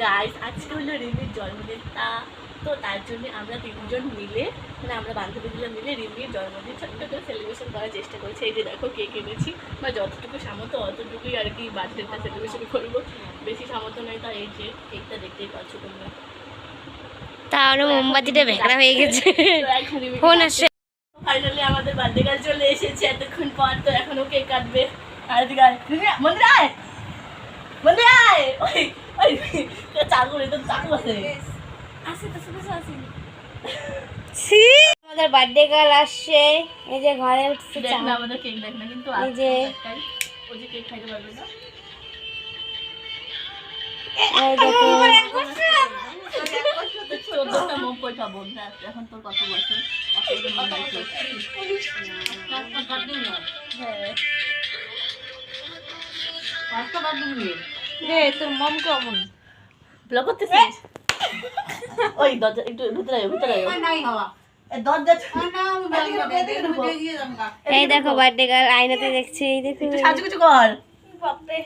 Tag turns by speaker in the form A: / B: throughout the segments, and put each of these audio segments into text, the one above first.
A: Guys আজকে হলো রিমির জন্মদিন, তো তার জন্য আমরা তিনজন মিলে মানে আমরা বান্ধবীগুলো মিলে রিমির জন্মদিন ছোট্ট করে সেলিব্রেশন করার চেষ্টা করছি। এই যে দেখো কেক এনেছি, বা যতটুকু সামর্থ্য অতটুকুই আর কি বার্থডেটা সেলিব্রেশন করবো, বেশি সামর্থ্য নয়। তাই এই যে কেকটা দেখতেই পাচ্ছ তোমরা,
B: তাহলে মোমবাতিটা ভেকড়া হয়ে গেছে। ফোন আসছে।
A: ফাইনালি আমাদের বার্থডে গার্ল চলে এসেছে এতক্ষণ পর, তো এখনো কেক কাটবে। আর দিকে মন্দির আয়, মন্দির আয়, ওই ওই চাকু রে, তো চাকু আছে আসে তো শুধু আসে।
B: আমাদের বার্থডে গার্ল আসছে, এই যে ঘরে উঠছে।
A: দেখ না আমাদের কেক দেখ না, কিন্তু
B: এই যে
A: ওই যে কেক খাইতে পারবে না।
B: এই দেখো
A: 14টা মোম কই খাবো না, এখন তোর কত বছর?
B: রে তোর মম কেমন
A: ব্লগ করতেছিস? ওই দরজা একটু ভিতরে আয়, ভিতরে আয়। দরজা
B: এই দেখো বার্থডে গার্ল আয়নাতে দেখছে। এই দেখো
A: একটু সাজুগুজু কর।
B: বাপরে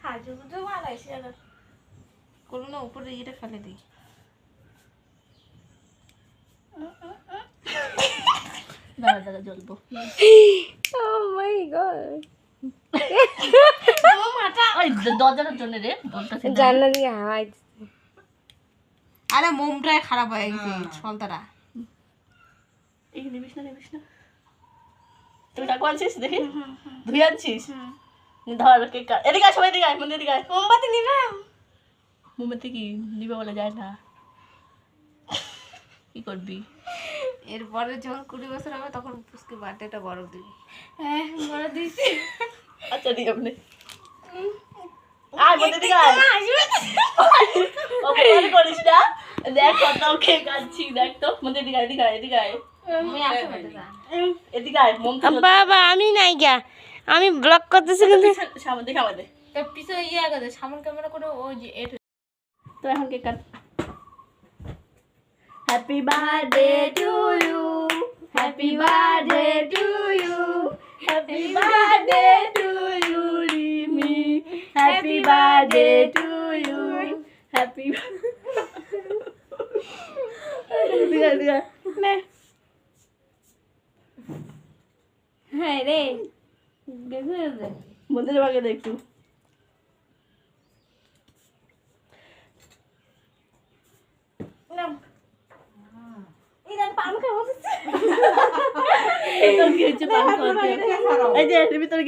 B: সাজুগুজু ভালো আছে কোনো না, উপরে এটা ফেলে দিই।
A: দাঁড়া দাঁড়া জ্বলবো।
B: ও মাই গড,
A: ওই দরজাটার জন্য রে,
B: জানলা দিয়ে হাওয়া দিচ্ছে।
C: আরে মোমটাই খারাপ হয়ে গেছে ছলতাটা।
A: এই নিবিস না, নিবিস না। তুই কাকু আনছিস দেখি, ধুই আনছিস। ধর কেক কাট। এদিকে আয়, সবাই এদিকে আয়, মন্দির এদিকে আয়।
B: মোমবাতি নিলাম।
A: মোমবাতি কি নিবে বলা যায় না, কি করবি?
B: এরপরে যখন 20 বছর হবে তখন পুষ্কে বার্থডেটা বড় দিবি। হ্যাঁ বড় দিছি।
A: আচ্ছা দিই আপনি আয়, মন্দির এদিকে আয়। অপমান করিস না, দেখ কত কেক আনছি, দেখ তো। মন্দির এদিকে আয়, এদিকে আয়, এদিকে আয়,
B: আমি আসতে না।
A: এদিকে আয়। মোম
B: বাবা আমি নাই গা, আমি ব্লগ করতেছি কিন্তু
A: সামনে দেখে আমাদের
B: তো পিছনে ইয়ে আগে সামনে ক্যামেরা করে ওই যে এর।
A: তো এখন cake cut. Happy birthday to you, happy birthday to you, happy birthday to you Rimi, happy birthday to you, happy দিগা দিগা নে।
B: হ্যাঁ রে দেখো
A: মন্দিরের বাগে দেখু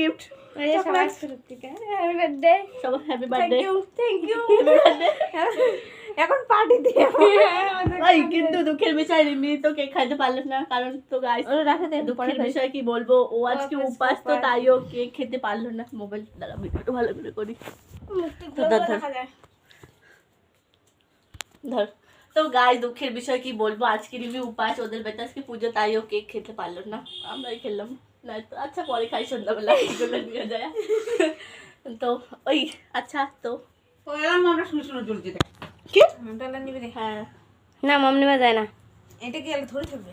A: গিফট। Happy birthday.
B: এখন পার্টি দিয়ে
A: কিন্তু দুঃখের বিষয় রিমি তো কেক খাইতে পারলো না, কারণ তো গাইস দুঃখের বিষয় কি বলবো, ও আজকে উপাস, তো তাই ও কেক খেতে পারলো না। মোবাইল দ্বারা ভিডিওটা ভালো করে করি। ধর তো গাইস, দুঃখের বিষয় কি বলবো, আজকে রিমি উপাস, ওদের বেটা আজকে পুজো, তাই ও কেক খেতে পারলো না, আমরাই খেলাম না। তো আচ্ছা পরে খাই সন্ধ্যাবেলা, এগুলো নিয়ে যায়। তো ওই আচ্ছা তো
C: আমরা শুনে শুনে চলছে
A: কি
B: নিবি।
A: হ্যাঁ
B: না মম নিবা যায় না।
C: এটা কি ধরে থাকবে।